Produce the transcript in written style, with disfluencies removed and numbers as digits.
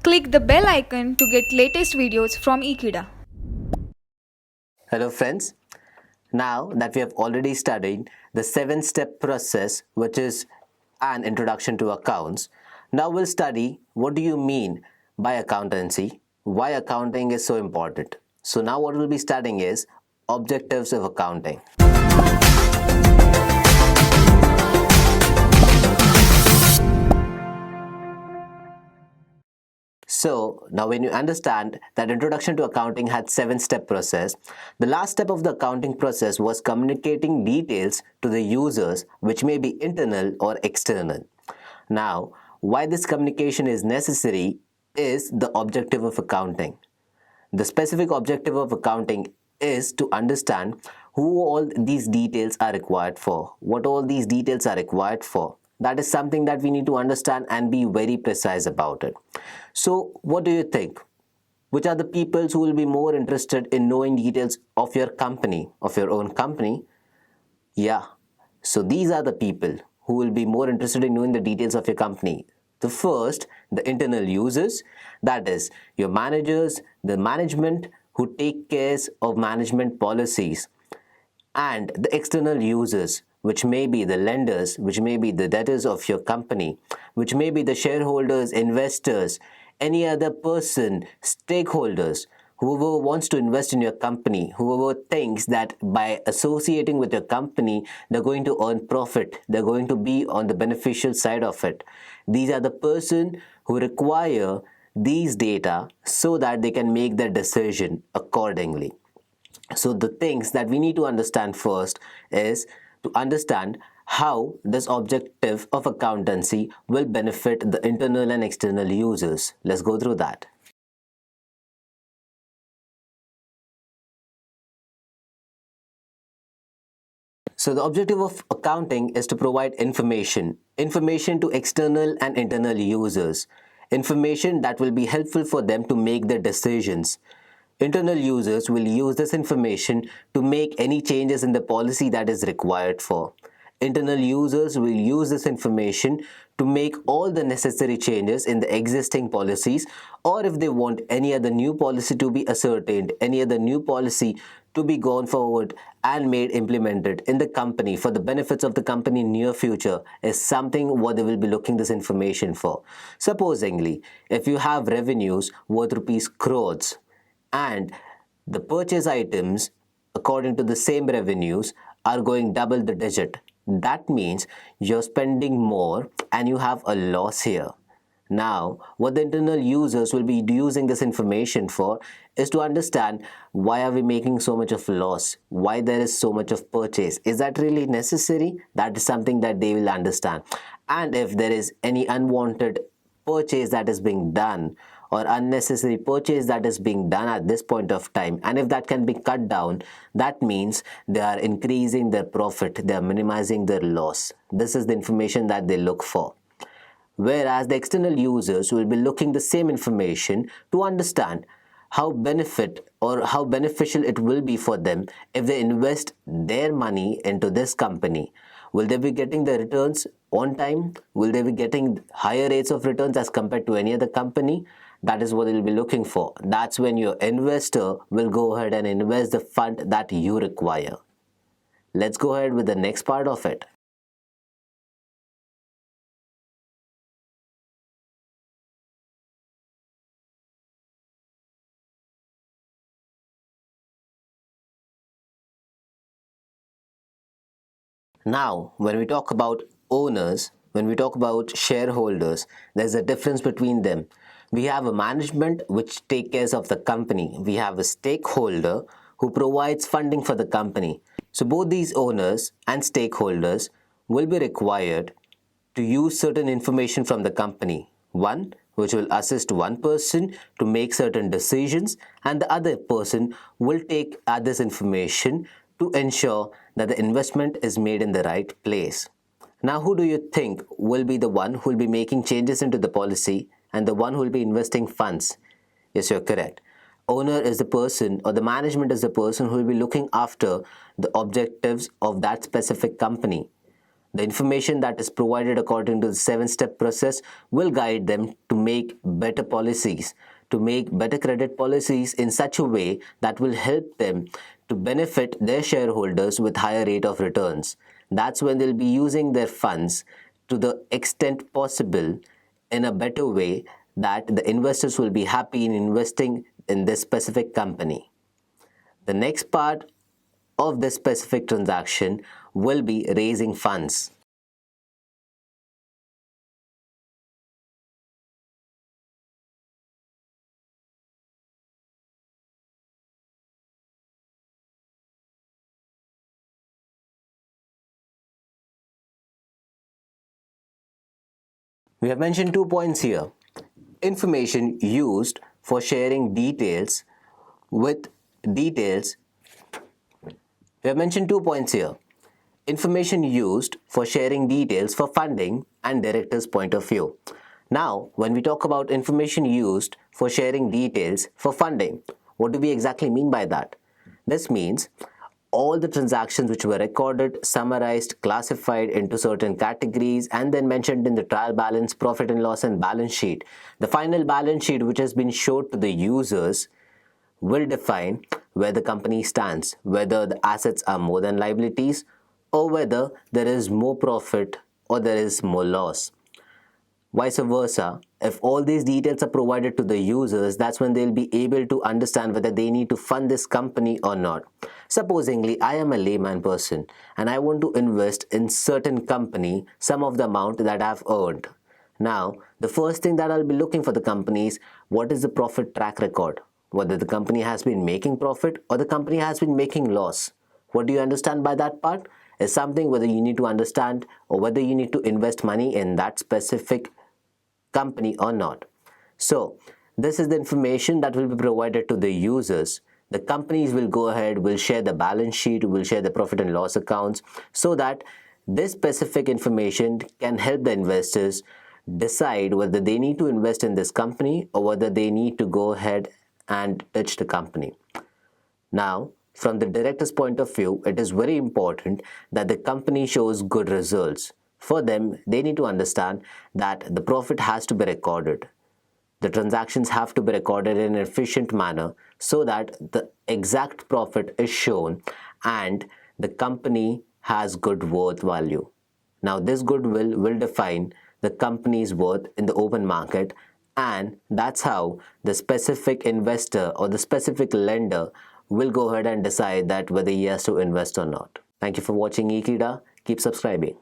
Click the bell icon to get latest videos from Ekeeda. Hello friends, now that we have already studied the 7-step process, which is an introduction to accounts, now we'll study what do you mean by accountancy, why accounting is so important. So now what we'll be studying is objectives of accounting. So now when you understand that introduction to accounting had 7-step process, the last step of the accounting process was communicating details to the users, which may be internal or external. Now, why this communication is necessary is the objective of accounting. The specific objective of accounting is to understand who all these details are required for, what all these details are required for. That is something that we need to understand and be very precise about it. So what do you think? Which are the people who will be more interested in knowing details of your company, of your own company? Yeah, so these are the people who will be more interested in knowing the details of your company. The first, the internal users, that is your managers, the management who take care of management policies, and the external users, which may be the lenders, which may be the debtors of your company, which may be the shareholders, investors, any other person, stakeholders, whoever wants to invest in your company, whoever thinks that by associating with your company, they're going to earn profit, they're going to be on the beneficial side of it. These are the person who require these data so that they can make their decision accordingly. So the things that we need to understand first is to understand how this objective of accountancy will benefit the internal and external users. Let's go through that. So the objective of accounting is to provide information to external and internal users, information that will be helpful for them to make their decisions. Internal users will use this information to make any changes in the policy that is required for. Internal users will use this information to make all the necessary changes in the existing policies, or if they want any other new policy to be ascertained, any other new policy to be gone forward and made implemented in the company for the benefits of the company in near future is something what they will be looking this information for. Supposingly, if you have revenues worth rupees crores, and the purchase items according to the same revenues are going double the digit, that means you're spending more and you have a loss here. Now, what the internal users will be using this information for is to understand why are we making so much of loss, why there is so much of purchase. Is that really necessary? That is something that they will understand. And if there is any unwanted purchase that is being done or unnecessary purchase that is being done at this point of time, and if that can be cut down, that means they are increasing their profit, they are minimizing their loss. This is the information that they look for. Whereas the external users will be looking the same information to understand how beneficial it will be for them if they invest their money into this company. Will they be getting the returns on time? Will they be getting higher rates of returns as compared to any other company? That is what they'll be looking for. That's when your investor will go ahead and invest the fund that you require. Let's go ahead with the next part of it. Now, when we talk about owners, when we talk about shareholders, there's a difference between them. We have a management which takes care of the company. We have a stakeholder who provides funding for the company. So both these owners and stakeholders will be required to use certain information from the company. One, which will assist one person to make certain decisions, and the other person will take this information to ensure that the investment is made in the right place. Now, who do you think will be the one who will be making changes into the policy and the one who will be investing funds? Yes, you're correct. Owner is the person, or the management is the person who will be looking after the objectives of that specific company. The information that is provided according to the 7-step process will guide them to make better policies, to make better credit policies in such a way that will help them to benefit their shareholders with higher rate of returns. That's when they'll be using their funds to the extent possible in a better way that the investors will be happy in investing in this specific company. The next part of this specific transaction will be raising funds. We have mentioned 2 points here. Information used for sharing details with details. We have mentioned 2 points here. Information used for sharing details for funding and director's point of view. Now, when we talk about information used for sharing details for funding, what do we exactly mean by that? This means all the transactions which were recorded, summarized, classified into certain categories, and then mentioned in the trial balance, profit and loss, and balance sheet. The final balance sheet which has been showed to the users will define where the company stands, whether the assets are more than liabilities, or whether there is more profit or there is more loss. Vice versa, if all these details are provided to the users, that's when they'll be able to understand whether they need to fund this company or not. Supposingly, I am a layman person and I want to invest in certain company some of the amount that I've earned. Now, the first thing that I'll be looking for the company is what is the profit track record, whether the company has been making profit or the company has been making loss. What do you understand by that part? Is something whether you need to understand or whether you need to invest money in that specific company or not. So this is the information that will be provided to the users. The companies will go ahead, will share the balance sheet, will share the profit and loss accounts, so that this specific information can help the investors decide whether they need to invest in this company or whether they need to go ahead and ditch the company. Now, from the director's point of view, it is very important that the company shows good results. For them, they need to understand that the profit has to be recorded. The transactions have to be recorded in an efficient manner so that the exact profit is shown and the company has good worth value. Now, this goodwill will define the company's worth in the open market, and that's how the specific investor or the specific lender will go ahead and decide that whether he has to invest or not. Thank you for watching eKida. Keep subscribing.